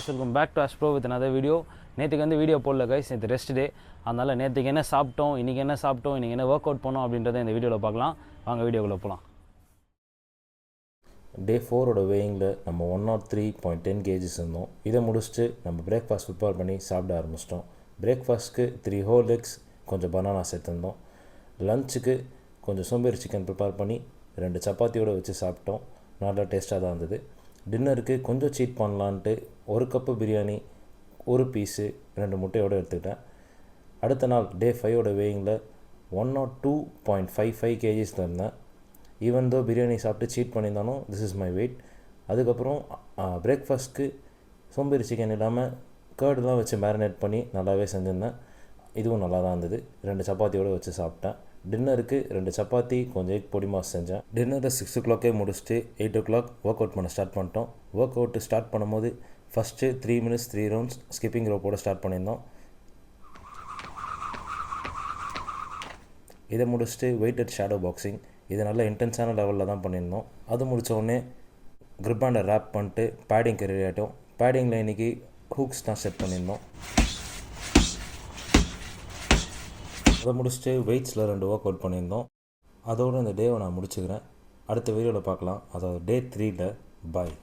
guys, welcome back to Ash Pro with another video. நேற்றுக்கு வந்து video போடல guys, நேற்று ரெஸ்ட் டே. அதனால் நேற்றுக்கு என்ன சாப்பிட்டோம், இன்றைக்கி என்ன சாப்பிட்டோம், இன்றைக்கி என்ன ஒர்க் அவுட் பண்ணோம் அப்படின்றத இந்த வீடியோவில் பார்க்கலாம். வாங்க வீடியோக்குள்ளே போகலாம். டே 4ஓட வேயிங்கில் நம்ம 103.10 kgs இருந்தோம். இதை முடிச்சுட்டு நம்ம பிரேக்ஃபாஸ்ட் ப்ரிப்பேர் பண்ணி சாப்பிட ஆரம்பிச்சிட்டோம். பிரேக்ஃபாஸ்ட்டுக்கு 3 whole eggs, கொஞ்சம் பனானா சேர்த்துருந்தோம். லஞ்சுக்கு கொஞ்சம் சோம்பேறி சிக்கன் ப்ரிப்பேர் பண்ணி 2 சப்பாத்தியோடு வச்சு சாப்பிட்டோம். நல்லா டேஸ்ட்டாக தான் இருந்தது. டின்னருக்கு கொஞ்சம் சீட் பண்ணலான்ட்டு 1 கப்பு பிரியாணி, 1 பீஸு, 2 முட்டையோடு எடுத்துக்கிட்டேன். அடுத்த நாள் டே 5ஓட வேயிங்கில் 102.55 kgs இருந்தேன். ஈவன் தோ பிரியாணி சாப்பிட்டு சீட் பண்ணியிருந்தாலும் திஸ் இஸ் மை வெயிட். அதுக்கப்புறம் பிரேக்ஃபாஸ்ட்க்கு சோம்பேறி சிக்கன் இல்லாமல் கேர்டுலாம் வச்சு மேரினேட் பண்ணி நல்லாவே செஞ்சுருந்தேன். இதுவும் நல்லா தான் இருந்தது. 2 சப்பாத்தியோடு வச்சு சாப்பிட்டேன். டின்னருக்கு 2 சப்பாத்தி, கொஞ்சம் எக் பொடி மாஸ் செஞ்சேன். டின்னரை 6 o'clock முடிச்சுட்டு 8 o'clock ஒர்க் அவுட் பண்ண ஸ்டார்ட் பண்ணிட்டோம். ஒர்க் அவுட்டு ஸ்டார்ட் பண்ணும்போது ஃபஸ்ட்டு 3 minutes 3 rounds ஸ்கிப்பிங் ரோப்போடு ஸ்டார்ட் பண்ணியிருந்தோம். இதை முடிச்சுட்டு வெயிட்டட் ஷேடோ பாக்ஸிங், இது நல்ல இன்டென்ஸான லெவலில் தான் பண்ணியிருந்தோம். அது முடித்த உடனே கிரிப் பேண்டை ரேப் பண்ணிட்டு பேடிங்க்கு ரெடி ஆகிட்டோம். பேடிங்கில் இன்றைக்கி ஹூக்ஸ் தான் செட் பண்ணியிருந்தோம். அதை முடிச்சுட்டு வெயிட்ஸில் 2 ஒர்க் அவுட் பண்ணியிருந்தோம். அதோடு இந்த டேவை நான் முடிச்சுக்கிறேன். அடுத்த வீடியோவில் பார்க்கலாம். அதாவது டே 3ல் பாய்.